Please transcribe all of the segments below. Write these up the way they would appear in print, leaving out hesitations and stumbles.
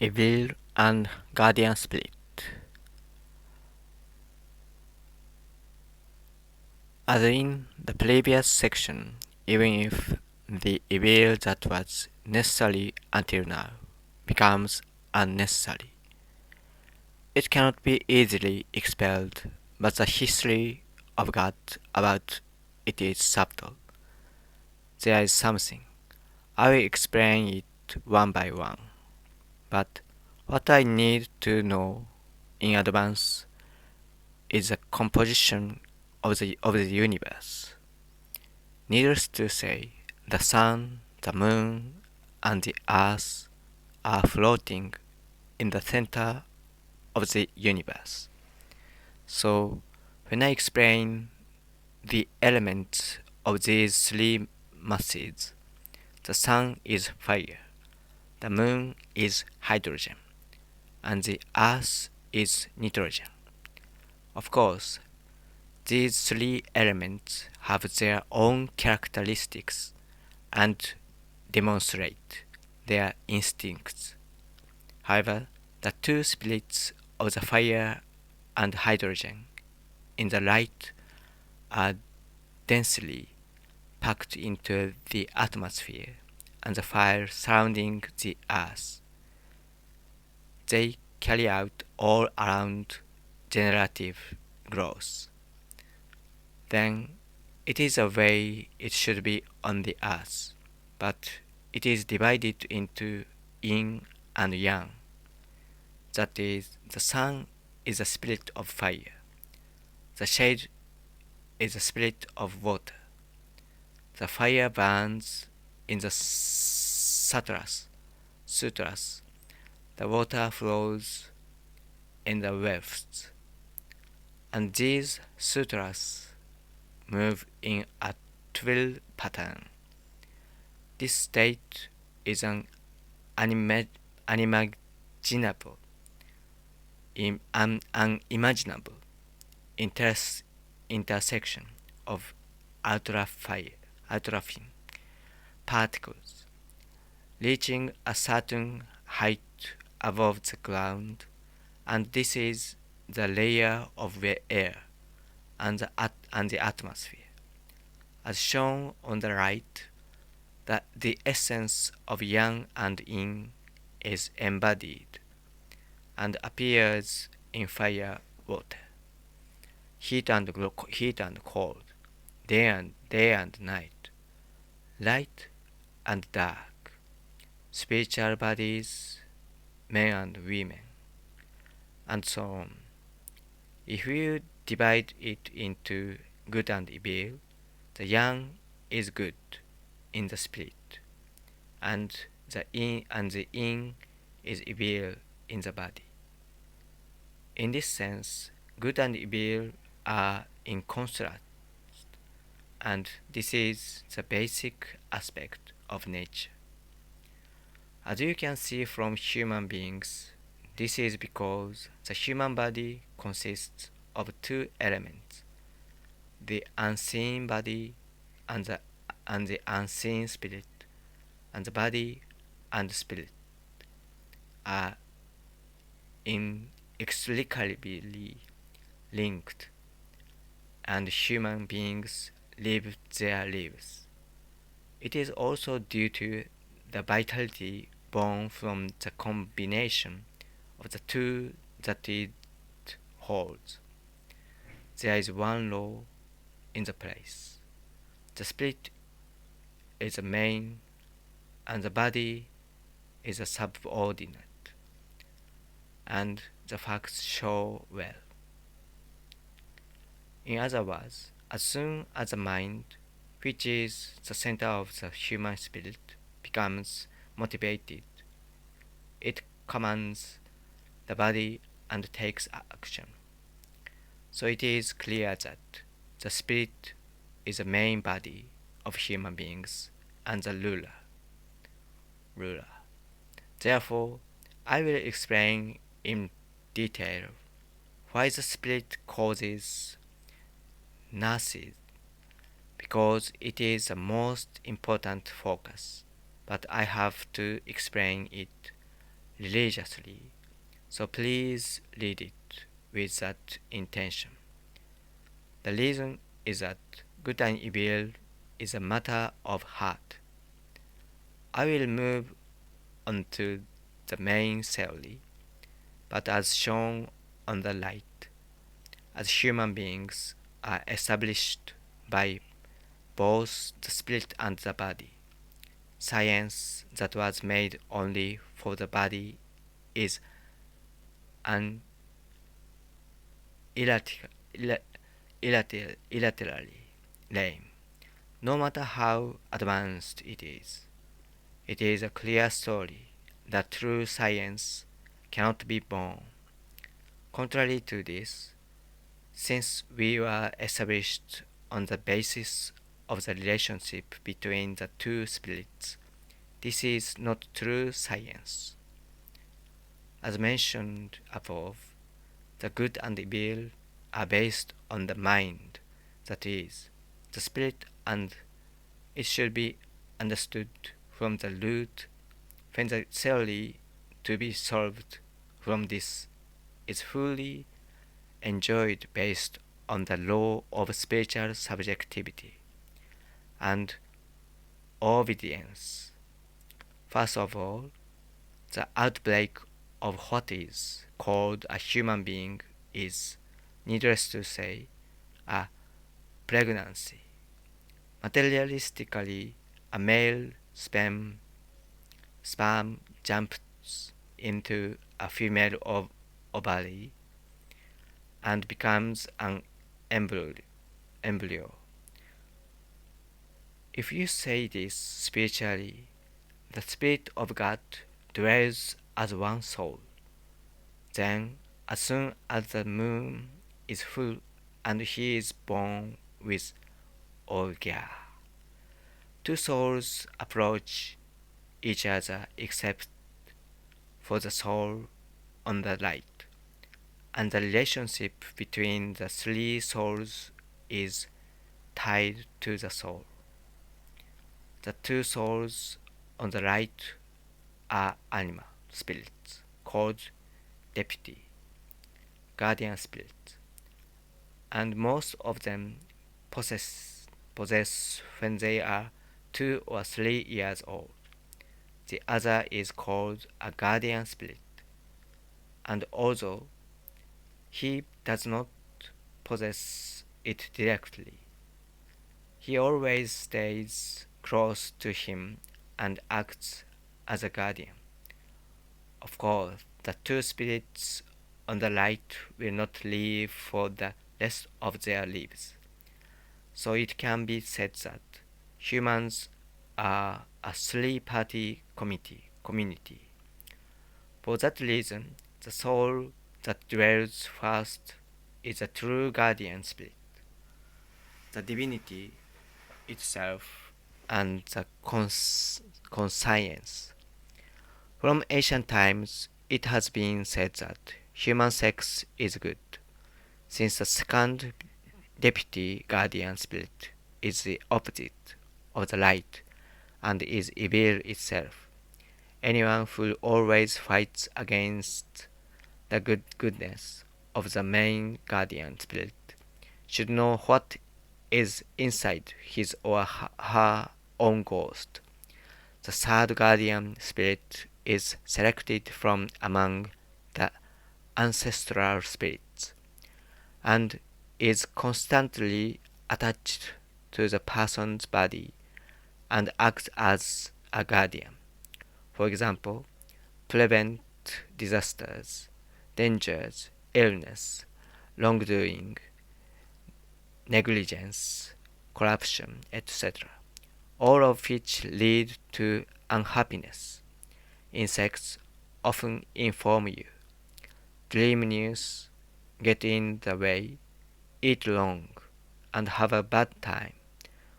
Evil and Guardian Spirit. As in the previous section, even if the evil that was necessary until now becomes unnecessary, it cannot be easily expelled, but the history of God about it is subtle. There is something. I will explain it one by one. But what I need to know in advance is the composition of the universe. Needless to say, the sun, the moon, and the earth are floating in the center of the universe. So, when I explain the elements of these three masses, the sun is fire, the moon is hydrogen, and the earth is nitrogen. Of course, these three elements have their own characteristics and demonstrate their instincts. However, the two spirits of the fire and hydrogen in the light are densely packed into the atmosphere and the fire surrounding the earth. They carry out all around generative growth. Then it is the way it should be on the earth, but it is divided into yin and yang. That is, the sun is the spirit of fire, the shade is the spirit of water. The fire burns in the sutras. The water flows in the waves, and these sutras move in a twill pattern. This state is an unimaginable intersection of ultrafine particles reaching a certain height above the ground, and this is the layer of the air and the atmosphere. As shown on the right, the essence of yang and yin is embodied and appears in fire, water, heat and cold, day and night, light and dark, spiritual bodies, men and women, and so on. If you divide it into good and evil, the yang is good in the spirit, and the yin is evil in the body. In this sense, good and evil are in contrast, and this is the basic aspect of nature. As you can see from human beings, this is because the human body consists of two elements, the unseen body and the unseen spirit, and the body and spirit are inextricably linked, and human beings live their lives. It is also due to the vitality born from the combination of the two that it holds. There is one law in the place. The spirit is the main, and the body is a subordinate, and the facts show well. In other words, as soon as the mind, which is the center of the human spirit, becomes motivated, it commands the body and takes action. So it is clear that the spirit is the main body of human beings and the ruler. Therefore, I will explain in detail why the spirit causes narcissism, because it is the most important focus, but I have to explain it religiously, so please read it with that intention. The reason is that good and evil is a matter of heart. I will move on to the main theory, but as shown on the right, as human beings are established by both the spirit and the body, science that was made only for the body is an irrationally lame, no matter how advanced it is. It is a clear story that true science cannot be born. Contrary to this, since we were established on the basis of the relationship between the two spirits, this is not true science. As mentioned above, the good and evil are based on the mind, that is, the spirit, and it should be understood from the root when the theory to be solved from this is fully enjoyed based on the law of spiritual subjectivity and obedience. First of all, the outbreak of what is called a human being is, needless to say, a pregnancy. Materialistically, a male sperm jumps into a female ovary and becomes an embryo. If you say this spiritually, the Spirit of God dwells as one soul. Then, as soon as the moon is full and he is born with orgia, two souls approach each other except for the soul on the right, and the relationship between the three souls is tied to the soul. The two souls on the right are animal spirits called deputy, guardian spirits, and most of them possess when they are 2 or 3 years old. The other is called a guardian spirit, and although he does not possess it directly, he always stays close to him and acts as a guardian. Of course, the two spirits on the right will not live for the rest of their lives. So it can be said that humans are a three-party community. For that reason, the soul that dwells first is a true guardian spirit, the divinity itself, and the conscience. From ancient times, it has been said that human sex is good, since the second deputy guardian spirit is the opposite of the light and is evil itself. Anyone who always fights against the goodness of the main guardian spirit should know what is inside his or her own ghost. The third guardian spirit is selected from among the ancestral spirits and is constantly attached to the person's body and acts as a guardian. For example, prevent disasters, dangers, illness, wrongdoing, negligence, corruption, etc., all of which lead to unhappiness. Insects often inform you. Dream news, get in the way, eat wrong, and have a bad time.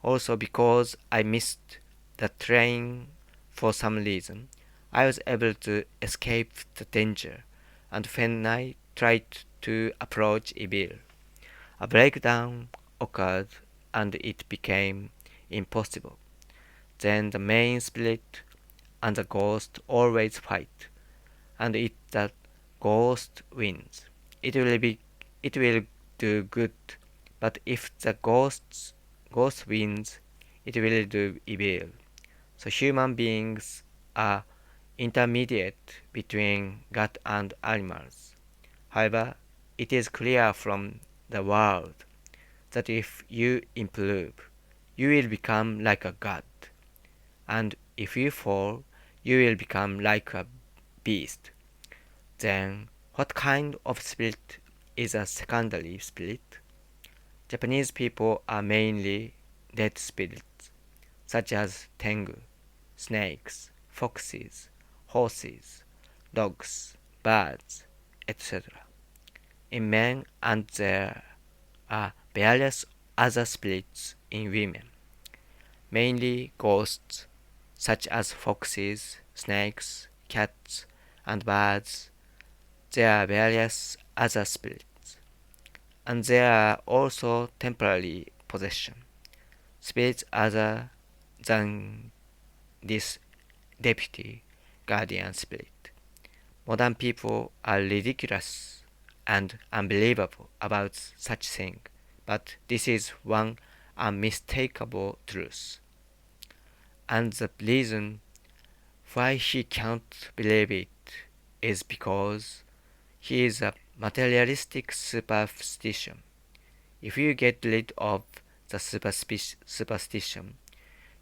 Also, because I missed the train for some reason, I was able to escape the danger, and when I tried to approach evil, a breakdown occurred and it became impossible. Then the main spirit and the ghost always fight, and if the ghost wins, it will do good. But if the ghost wins, it will do evil. So human beings are intermediate between God and animals. However, it is clear from the world that if you improve, you will become like a god, and if you fall, you will become like a beast. Then, what kind of spirit is a secondary spirit? Japanese people are mainly dead spirits, such as tengu, snakes, foxes, horses, dogs, birds, etc. In men, and there are various other spirits in women, mainly ghosts, such as foxes, snakes, cats, and birds. There are various other spirits, and there are also temporary possession, spirits other than this deputy guardian spirit. Modern people are ridiculous and unbelievable about such thing, but this is one unmistakable truth. And the reason why he can't believe it is because he is a materialistic superstition. If you get rid of the superstition,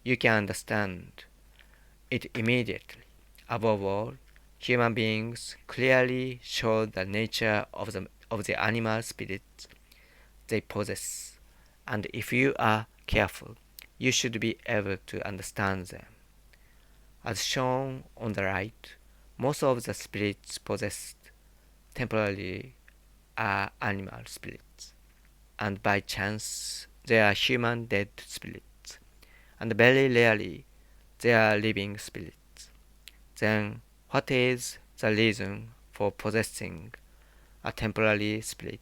you can understand it immediately. Above all, human beings clearly show the nature of the animal spirits they possess, and if you are careful, you should be able to understand them. As shown on the right, most of the spirits possessed temporarily are animal spirits, and by chance they are human dead spirits, and very rarely they are living spirits. Then, what is the reason for possessing a temporary spirit?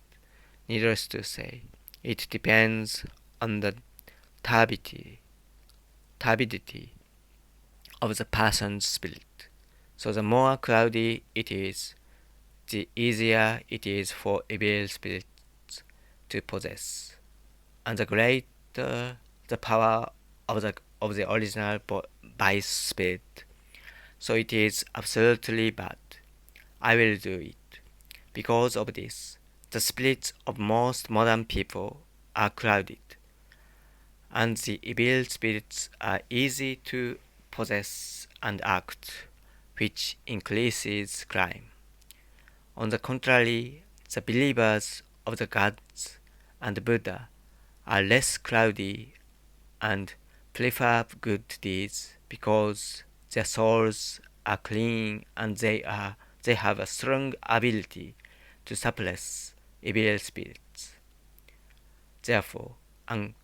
Needless to say, it depends on the turbidity of the person's spirit. So the more cloudy it is, the easier it is for evil spirits to possess, and the greater the power of the original vice spirit. So it is absolutely bad. I will do it. Because of this, the spirits of most modern people are clouded, and the evil spirits are easy to possess and act, which increases crime. On the contrary, the believers of the gods and Buddha are less cloudy and prefer good deeds because their souls are clean and they have a strong ability to suppress evil spirits. Therefore, an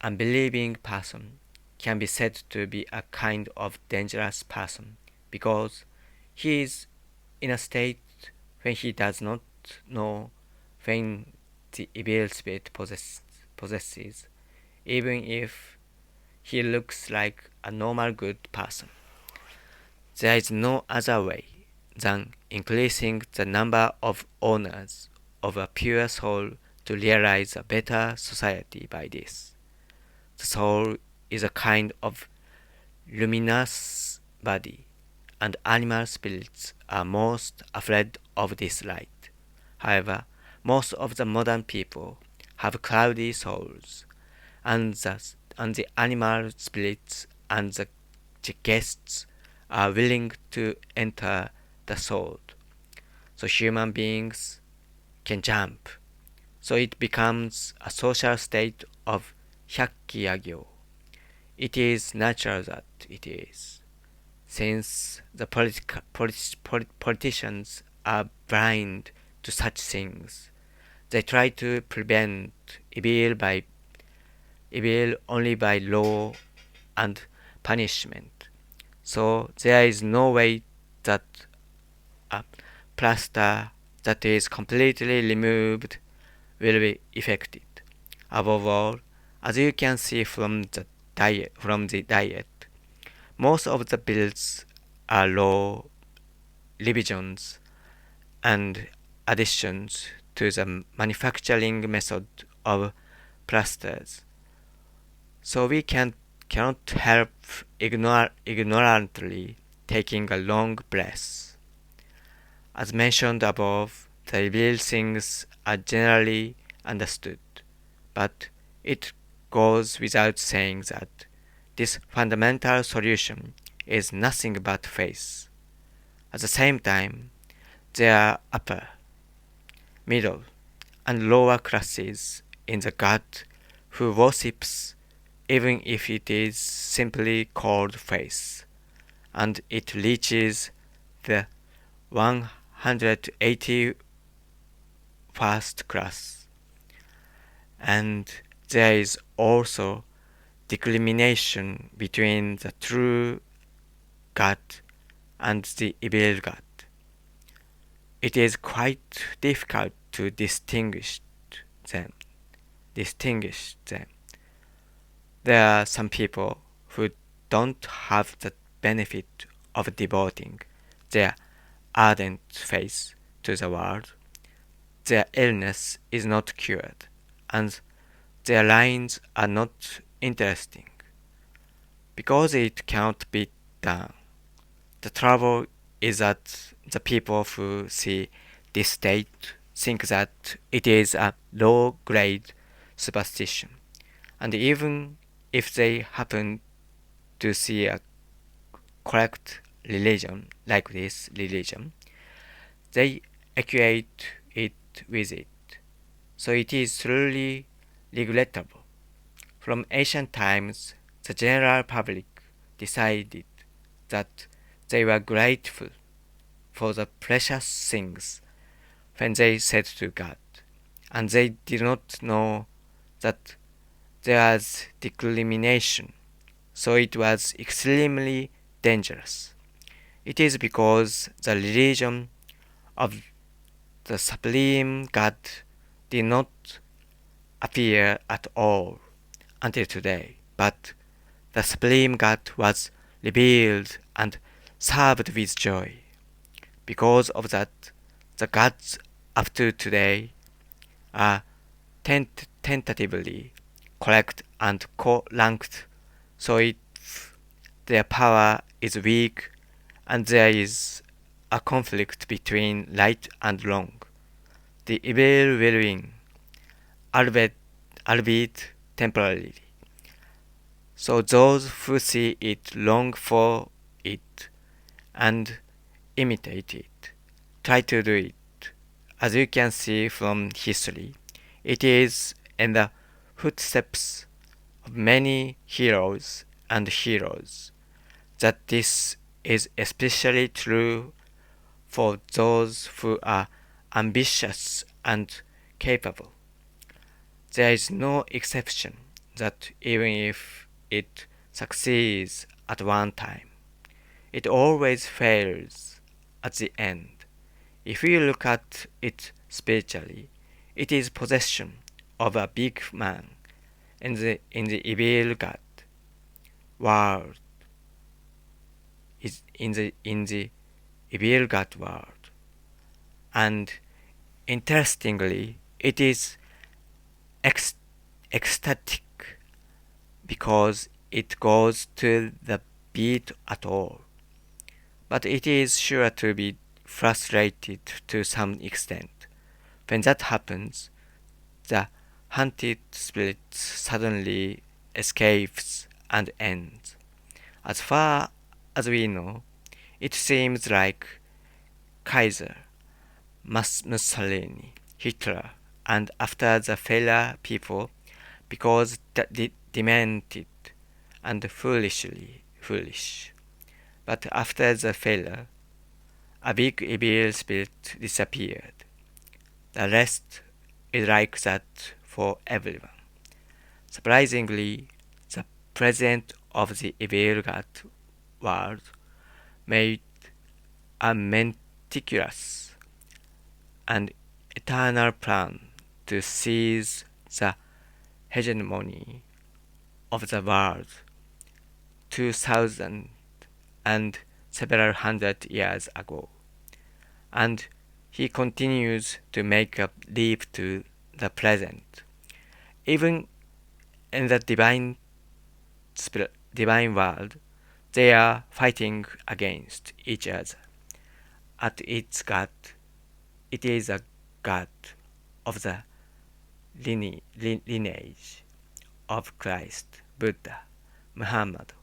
unbelieving person can be said to be a kind of dangerous person because he is in a state when he does not know when the evil spirit possesses, even if he looks like a normal good person. There is no other way than increasing the number of owners of a pure soul to realize a better society by this. The soul is a kind of luminous body, and animal spirits are most afraid of this light. However, most of the modern people have cloudy souls, and the animal spirits and the guests are willing to enter the soul. So human beings can jump. So it becomes a social state of hyakki-agyo. It is natural that it is, since the politicians are blind to such things. They try to prevent evil only by law and punishment. So there is no way that a plaster that is completely removed will be effective. Above all, as you can see from the diet, most of the bills are low revisions and additions to the manufacturing method of plasters. So we cannot help ignorantly taking a long breath. As mentioned above, the revealed things are generally understood, but it goes without saying that this fundamental solution is nothing but faith. At the same time, there are upper, middle, and lower classes in the God who worships even if it is simply called faith, and it reaches the 181st class. And there is also discrimination between the true God and the evil God. It is quite difficult to them. Distinguish them. There are some people who don't have the benefit of devoting their ardent faith to the world. Their illness is not cured, and their lines are not interesting, because it cannot be done. The trouble is that the people who see this state think that it is a low-grade superstition, and even if they happen to see a correct religion like this religion, they equate it with it. So it is truly regrettable. From ancient times, the general public decided that they were grateful for the precious things when they said to God, and they did not know that there was discrimination, so it was extremely dangerous. It is because the religion of the Supreme God did not appear at all until today, but the Supreme God was revealed and served with joy. Because of that, the gods up to today are tentatively correct and co-ranked, so if their power is weak and there is a conflict between right and wrong, the evil will win, albeit temporarily. So those who see it long for it and imitate it, try to do it. As you can see from history, it is in the footsteps of many heroes and heroes that this is especially true for those who are ambitious and capable. There is no exception that even if it succeeds at one time, it always fails at the end. If we look at it spiritually, it is possession of a big man in the evil God world, is in the evil God world. And interestingly, it is ecstatic because it goes to the beat at all. But it is sure to be frustrated to some extent. When that happens, the hunted spirit suddenly escapes and ends. As far as we know, it seems like Kaiser, Mussolini, Hitler, and after the failure people, because demented and foolish. But after the failure, a big evil spirit disappeared. The rest is like that for everyone. Surprisingly, the president of the evil God world made a meticulous and eternal plan to seize the hegemony of the world 2,000 and several hundred years ago. and he continues to make a leap to the present. Even in the divine world, they are fighting against each other. At its God, it is a God of the lineage of Christ, Buddha, Muhammad,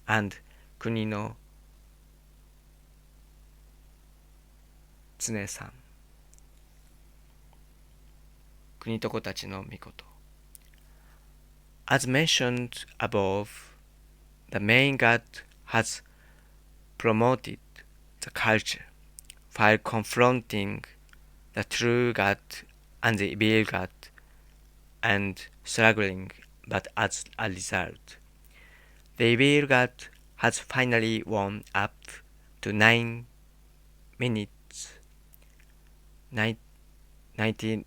and 国の常さん、国と子たちの御事。As mentioned above, the main God has promoted the culture while confronting the true God and the evil God and struggling, but as a result, the evil God has finally won up to 9 minutes 99%,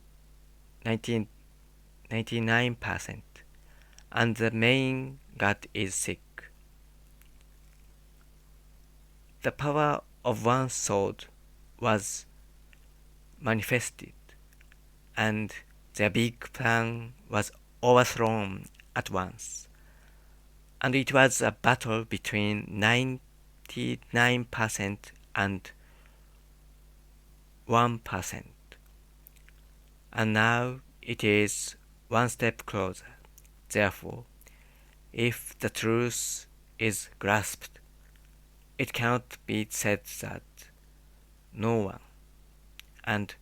and the main God is sick. The power of one sword was manifested, and their big plan was overthrown at once. And it was a battle between 99% and 1%. And now it is one step closer. Therefore, if the truth is grasped, it cannot be said that no one and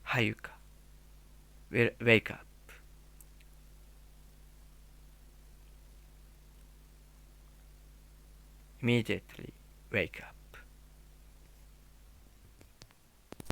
Hayuka will wake up. Immediately wake up.